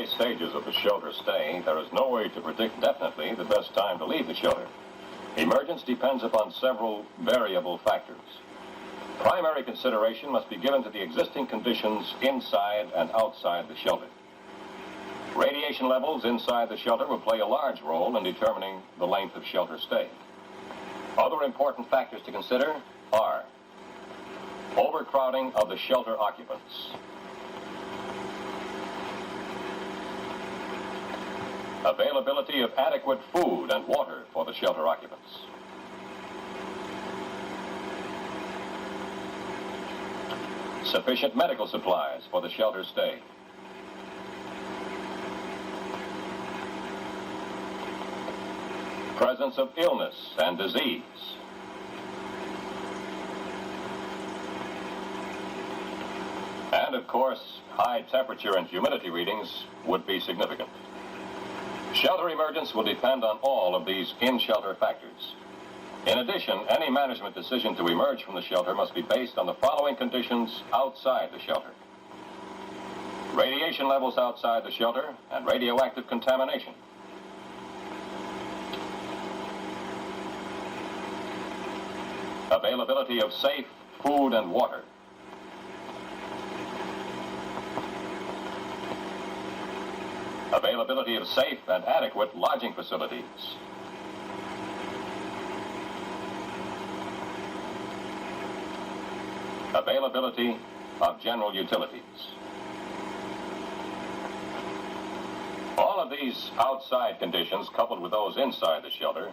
stages of the shelter stay, there is no way to predict definitely the best time to leave the shelter. Emergence depends upon several variable factors. Primary consideration must be given to the existing conditions inside and outside the shelter. Radiation levels inside the shelter will play a large role in determining the length of shelter stay. Other important factors to consider are overcrowding of the shelter occupants, availability of adequate food and water for the shelter occupants, sufficient medical supplies for the shelter stay, presence of illness and disease, and of course, high temperature and humidity readings would be significant. Shelter emergence will depend on all of these in-shelter factors. In addition, any management decision to emerge from the shelter must be based on the following conditions outside the shelter: radiation levels outside the shelter and radioactive contamination, availability of safe food and water, availability of safe and adequate lodging facilities, availability of general utilities. All of these outside conditions, coupled with those inside the shelter,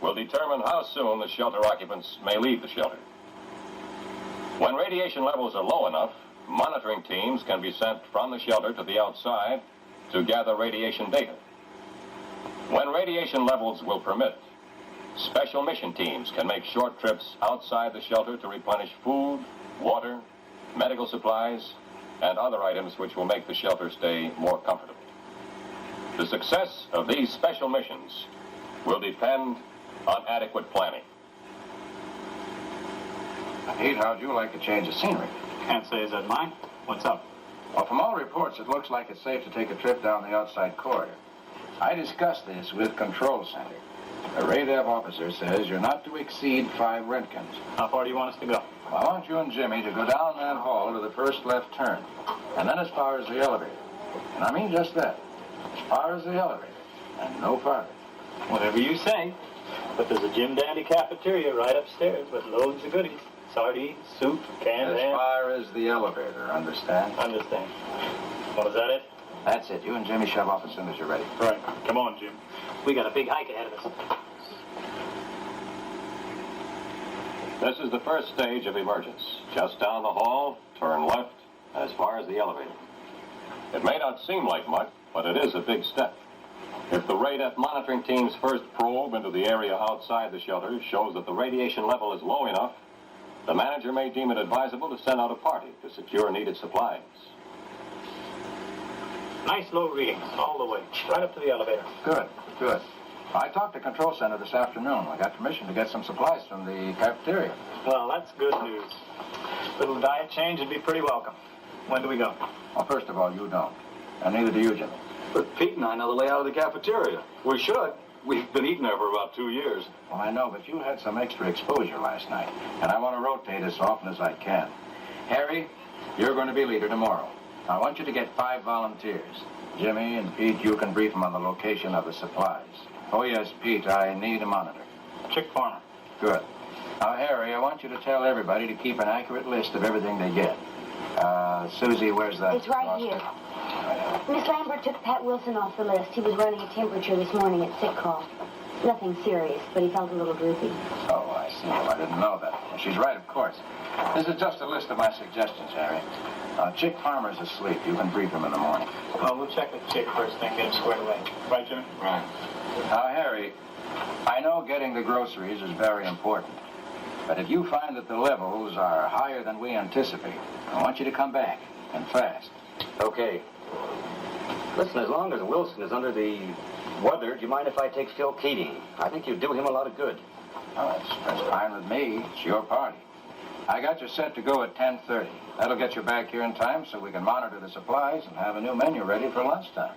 will determine how soon the shelter occupants may leave the shelter. When radiation levels are low enough, monitoring teams can be sent from the shelter to the outside to gather radiation data. When radiation levels will permit, special mission teams can make short trips outside the shelter to replenish food, water, medical supplies, and other items which will make the shelter stay more comfortable. The success of these special missions will depend on adequate planning. Pete, how'd you like a change of scenery? Can't say is that mine. What's up? Well, from all reports, it looks like it's safe to take a trip down the outside corridor. I discussed this with Control Center. The radar officer says you're not to exceed 5 Roentgens. How far do you want us to go? Well, I want you and Jimmy to go down that hall to the first left turn, and then as far as the elevator. And I mean just that. As far as the elevator, and no farther. Whatever you say. But there's a Jim Dandy cafeteria right upstairs with loads of goodies. Sardines, soup, canned ham. As far as the elevator, understand? Understand. Well, is that it? That's it. You and Jimmy shove off as soon as you're ready. Right. Come on, Jim. We got a big hike ahead of us. This is the first stage of emergence. Just down the hall, turn left, as far as the elevator. It may not seem like much, but it is a big step. If the radar monitoring team's first probe into the area outside the shelter shows that the radiation level is low enough, the manager may deem it advisable to send out a party to secure needed supplies. Nice low reading, all the way, right up to the elevator. Good, good. I talked to Control Center this afternoon. I got permission to get some supplies from the cafeteria. Well, that's good news. Little diet change would be pretty welcome. When do we go? Well, first of all, you don't. And neither do you, Jimmy. But Pete and I know the layout of the cafeteria. We should. We've been eating there for about 2 years. Well, I know, but you had some extra exposure last night, and I want to rotate as often as I can. Harry, you're going to be leader tomorrow. I want you to get 5 volunteers. Jimmy and Pete, you can brief them on the location of the supplies. Oh, yes, Pete, I need a monitor. Chick Farmer. Good. Now, Harry, I want you to tell everybody to keep an accurate list of everything they get. Susie, where's that? It's right here. Miss Lambert took Pat Wilson off the list. He was running a temperature this morning at sick call. Nothing serious, but he felt a little droopy. Oh, I see. Well, I didn't know that. Well, she's right, of course. This is just a list of my suggestions, Harry. Chick Farmer's asleep. You can brief him in the morning. Well, we'll check with Chick first thing, get him squared away. Right, Jimmy? Right. Now, Harry, I know getting the groceries is very important. But if you find that the levels are higher than we anticipate, I want you to come back, and fast. Okay. Listen, as long as Wilson is under the weather, do you mind if I take Phil Keating? I think you'd do him a lot of good. Oh, that's fine with me. It's your party. I got you set to go at 10:30. That'll get you back here in time so we can monitor the supplies and have a new menu ready for lunchtime.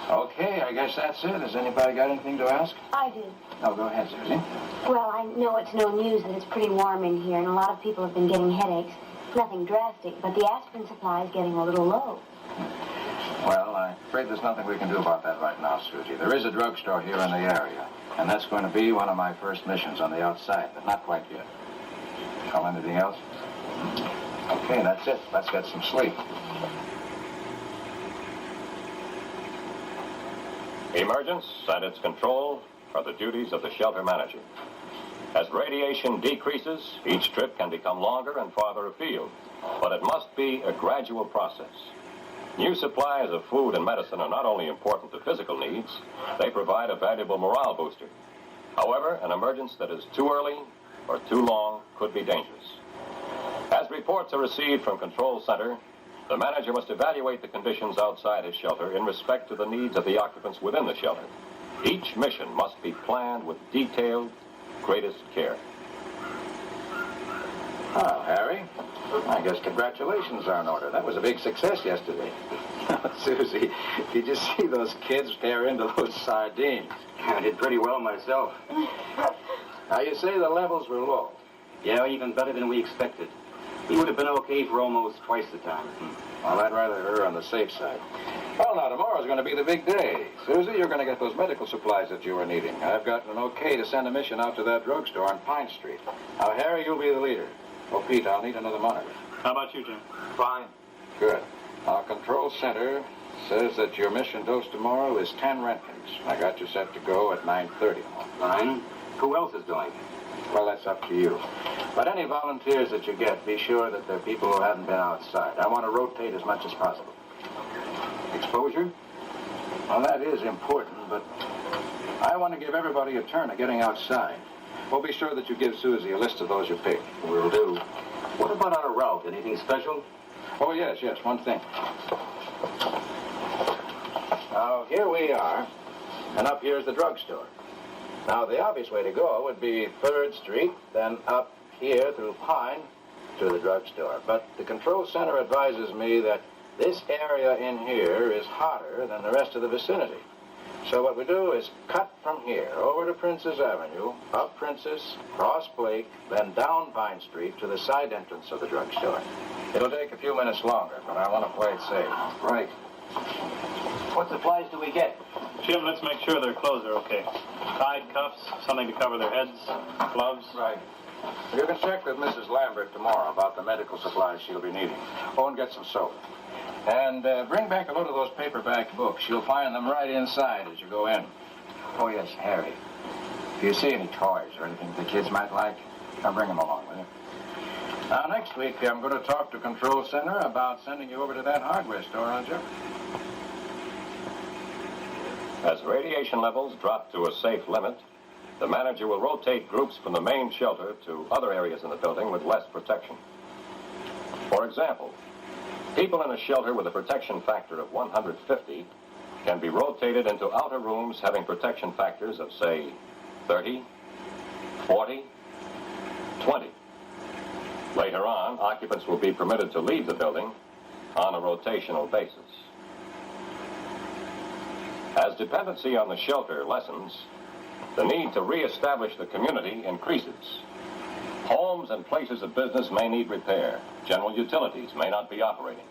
Okay, I guess that's it. Has anybody got anything to ask? I do. Oh, go ahead, Susie. Well, I know it's no news that it's pretty warm in here, and a lot of people have been getting headaches. Nothing drastic, but the aspirin supply is getting a little low. Well, I'm afraid there's nothing we can do about that right now, Susie. There is a drugstore here in the area, and that's going to be one of my first missions on the outside, but not quite yet. Oh, anything else? Okay, that's it. Let's get some sleep. Emergence and its control are the duties of the shelter manager. As radiation decreases, each trip can become longer and farther afield, but it must be a gradual process. New supplies of food and medicine are not only important to physical needs, they provide a valuable morale booster. However, an emergence that is too early or too long could be dangerous. As reports are received from Control Center, the manager must evaluate the conditions outside his shelter in respect to the needs of the occupants within the shelter. Each mission must be planned with detailed, greatest care. Oh, Harry, I guess congratulations are in order. That was a big success yesterday. Susie, did you see those kids tear into those sardines? I did pretty well myself. Now, you say the levels were low. Yeah, even better than we expected. He would have been okay for almost twice the time. Well, I'd rather err on the safe side. Well, now, tomorrow's going to be the big day. Susie, you're going to get those medical supplies that you were needing. I've gotten an okay to send a mission out to that drugstore on Pine Street. Now, Harry, you'll be the leader. Oh, Pete, I'll need another monitor. How about you, Jim? Fine. Good. Our control center says that your mission dose tomorrow is 10 Roentgens. I got you set to go at 9:30. Fine. Who else is going? Well, that's up to you. But any volunteers that you get, be sure that they're people who haven't been outside. I want to rotate as much as possible. Exposure? Well, that is important, but I want to give everybody a turn at getting outside. Well, be sure that you give Susie a list of those you pick. Will do. What about our route? Anything special? Oh, yes, one thing. Now, here we are, and up here's the drugstore. Now, the obvious way to go would be 3rd Street, then up here through Pine to the drugstore. But the control center advises me that this area in here is hotter than the rest of the vicinity. So what we do is cut from here over to Princess Avenue, up Princess, cross Blake, then down Pine Street to the side entrance of the drugstore. It'll take a few minutes longer, but I want to play it safe. Right. What supplies do we get? Jim, let's make sure their clothes are okay. Tied cuffs, something to cover their heads, gloves. Right. You can check with Mrs. Lambert tomorrow about the medical supplies she'll be needing. Oh, and get some soap. And bring back a load of those paperback books. You'll find them right inside as you go in. Oh, yes, Harry. If you see any toys or anything the kids might like, I'll bring them along with you. Now, next week, I'm going to talk to Control Center about sending you over to that hardware store on Jefferson. As radiation levels drop to a safe limit, the manager will rotate groups from the main shelter to other areas in the building with less protection. For example, people in a shelter with a protection factor of 150 can be rotated into outer rooms having protection factors of, say, 30, 40, 20. Later on, occupants will be permitted to leave the building on a rotational basis. As dependency on the shelter lessens, the need to reestablish the community increases. Homes and places of business may need repair. General utilities may not be operating.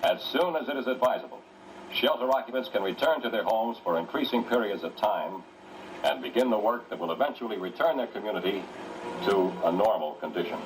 As soon as it is advisable, shelter occupants can return to their homes for increasing periods of time and begin the work that will eventually return their community to a normal condition.